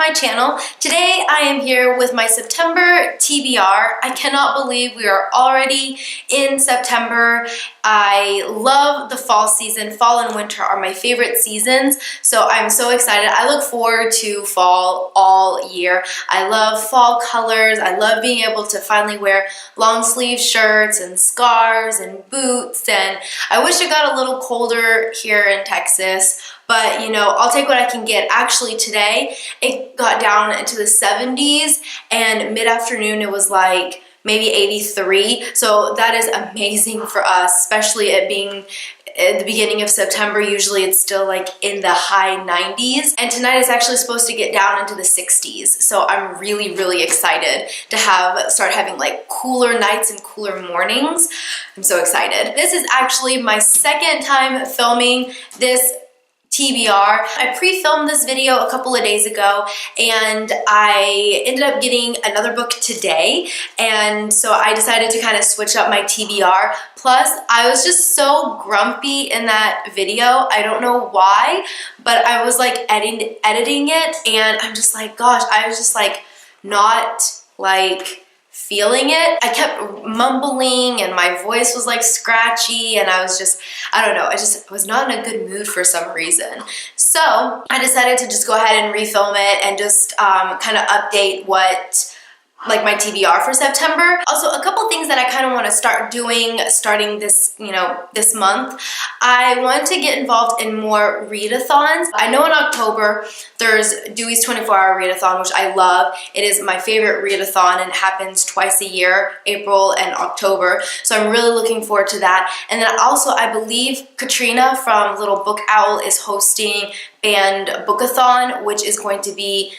my channel. Today I am here with my September TBR. I cannot believe we are already in September. I love the fall season. Fall and winter are my favorite seasons, so I'm so excited. I look forward to fall all year. I love fall colors. I love being able to finally wear long sleeve shirts and scarves and boots, and I wish it got a little colder here in Texas, but you know, I'll take what I can get. Actually today it got down into the 70s, and mid-afternoon it was like maybe 83, so that is amazing for us, especially it being at the beginning of September. Usually it's still like in the high 90s, and tonight is actually supposed to get down into the 60s, so I'm really excited to start having like cooler nights and cooler mornings. I'm so excited. This is actually my second time filming this TBR. I pre-filmed this video a couple of days ago, and I ended up getting another book today, and so I decided to kind of switch up my TBR. Plus, I was just so grumpy in that video. I don't know why, but I was like editing it, and I'm just like, gosh, I was just like not like feeling it. I kept mumbling and my voice was like scratchy, and I was just, I don't know, I just was not in a good mood for some reason. So I decided to just go ahead and refilm it and just kind of update what like my TBR for September. Also, a couple things that I kind of want to start doing starting this, you know, this month. I want to get involved in more readathons. I know in October there's Dewey's 24-hour readathon, which I love. It is my favorite readathon, and it happens twice a year, April and October. So I'm really looking forward to that. And then also I believe Katrina from Little Book Owl is hosting Band Bookathon, which is going to be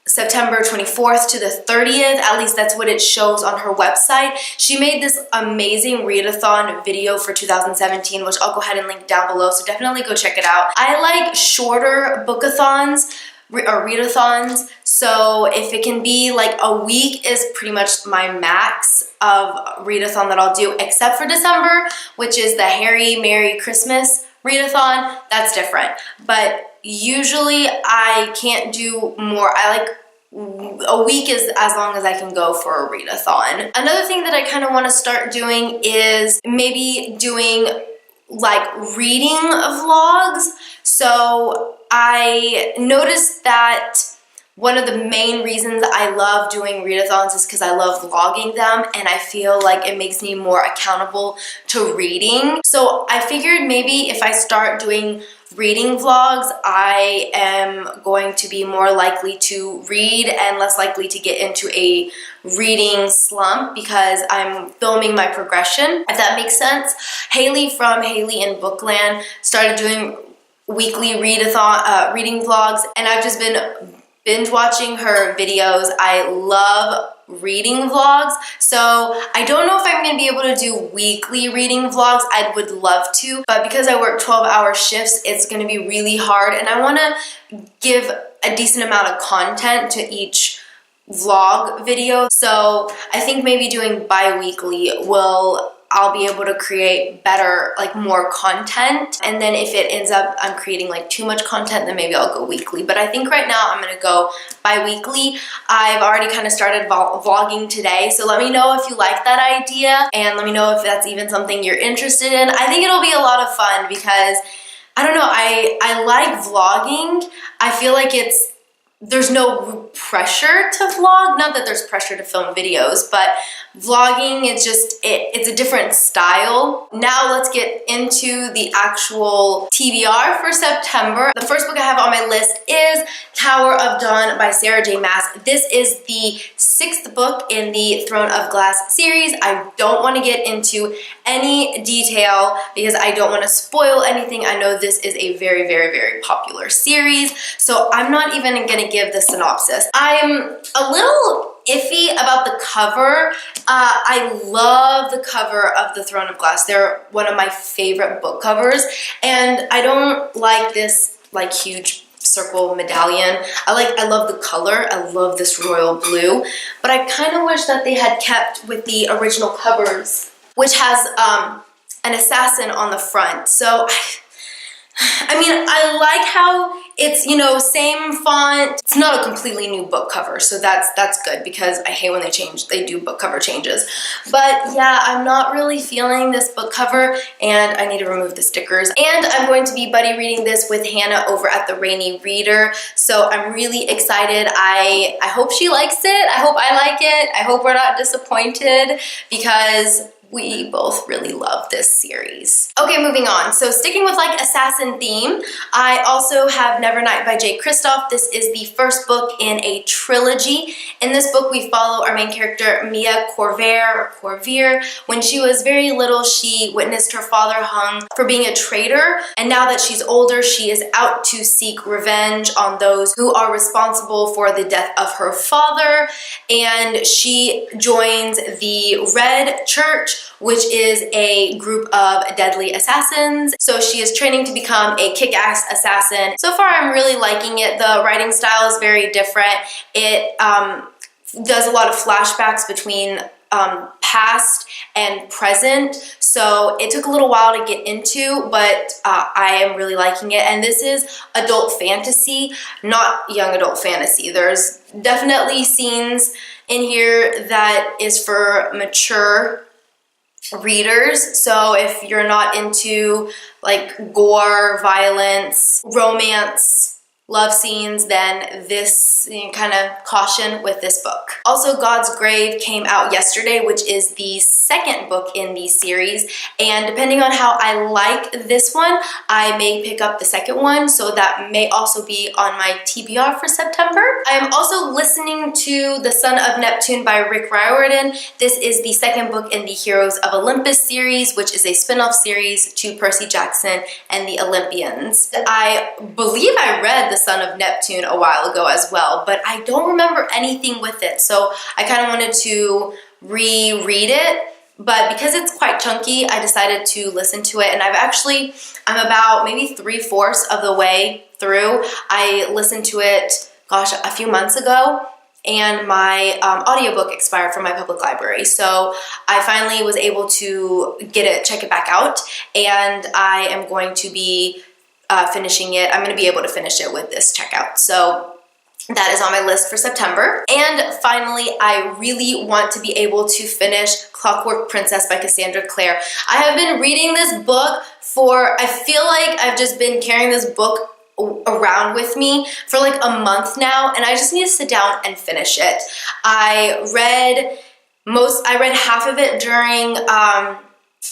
September 24th to the 30th, at least that's what it shows on her website. She made this amazing readathon video for 2017, which I'll go ahead and link down below, so definitely go check it out. I like shorter bookathons or readathons, so if it can be like a week is pretty much my max of readathon that I'll do, except for December, which is the Harry Merry Christmas readathon. That's different, but usually I can't do more. I like a week is as long as I can go for a readathon. Another thing that I kind of want to start doing is maybe doing like reading vlogs. So I noticed that one of the main reasons I love doing readathons is because I love vlogging them, and I feel like it makes me more accountable to reading. So I figured maybe if I start doing reading vlogs, I am going to be more likely to read and less likely to get into a reading slump because I'm filming my progression, if that makes sense. Haley from Haley in Bookland started doing weekly readathon reading vlogs, and I've just been binge watching her videos. I love reading vlogs, so I don't know if I'm gonna be able to do weekly reading vlogs. I would love to, but because I work 12-hour shifts, it's gonna be really hard, and I wanna give a decent amount of content to each vlog video. So I think maybe doing bi-weekly I'll be able to create better, like more content. And then if it ends up I'm creating like too much content, then maybe I'll go weekly. But I think right now I'm gonna go bi-weekly. I've already kind of started vlogging today, so let me know if you like that idea, and let me know if that's even something you're interested in. I think it'll be a lot of fun because, I don't know, I like vlogging. I feel like there's no pressure to vlog. Not that there's pressure to film videos, but vlogging, it's a different style. Now let's get into the actual TBR for September. The first book I have on my list is Tower of Dawn by Sarah J. Maas. This is the 6th book in the Throne of Glass series. I don't want to get into any detail because I don't want to spoil anything. I know this is a very popular series, so I'm not even going to give the synopsis. I'm a little iffy about the cover. I love the cover of the Throne of Glass. They're one of my favorite book covers, and I don't like this like huge circle medallion. I love the color. I love this royal blue, but I kind of wish that they had kept with the original covers, which has an assassin on the front. So I mean, I like how it's, you know, same font. It's not a completely new book cover, so that's good because I hate when they do book cover changes. But yeah, I'm not really feeling this book cover and I need to remove the stickers. And I'm going to be buddy reading this with Hannah over at the Rainy Reader, so I'm really excited. I hope she likes it. I hope I like it. I hope we're not disappointed because we both really love this series. Okay, moving on. So sticking with like assassin theme, I also have Nevernight by Jay Kristoff. This is the first book in a trilogy. In this book, we follow our main character, Mia Corvair. When she was very little, she witnessed her father hung for being a traitor, and now that she's older, she is out to seek revenge on those who are responsible for the death of her father, and she joins the Red Church, which is a group of deadly assassins. So she is training to become a kick-ass assassin. So far, I'm really liking it. The writing style is very different. It does a lot of flashbacks between past and present, so it took a little while to get into, but I am really liking it. And this is adult fantasy, not young adult fantasy. There's definitely scenes in here that is for mature readers, so if you're not into like gore, violence, romance, love scenes, then this, you know, kind of caution with this book. Also, God's Grave came out yesterday, which is the second book in the series, and depending on how I like this one, I may pick up the second one, so that may also be on my TBR for September. I am also listening to The Son of Neptune by Rick Riordan. This is the second book in the Heroes of Olympus series, which is a spin-off series to Percy Jackson and the Olympians. I believe I read The Son of Neptune a while ago as well, but I don't remember anything with it, so I kind of wanted to reread it. But because it's quite chunky, I decided to listen to it, and I'm about maybe 3/4 of the way through. I listened to it, gosh, a few months ago, and my audiobook expired from my public library. So I finally was able to check it back out, and I am going to be finishing it. I'm going to be able to finish it with this checkout. So that is on my list for September. And finally, I really want to be able to finish Clockwork Princess by Cassandra Clare. I have been reading this book I feel like I've just been carrying this book around with me for like a month now, and I just need to sit down and finish it. I read half of it during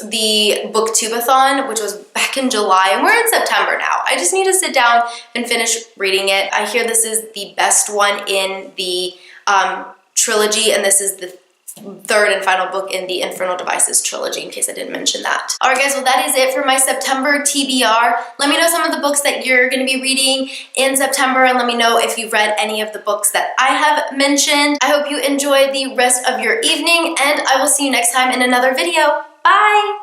the booktubeathon, which was back in July, and we're in September now. I just need to sit down and finish reading it. I hear this is the best one in the trilogy, and this is the third and final book in the Infernal Devices trilogy, in case I didn't mention that. Alright guys, well that is it for my September TBR. Let me know some of the books that you're going to be reading in September, and let me know if you've read any of the books that I have mentioned. I hope you enjoy the rest of your evening, and I will see you next time in another video. Bye!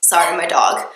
Sorry, my dog.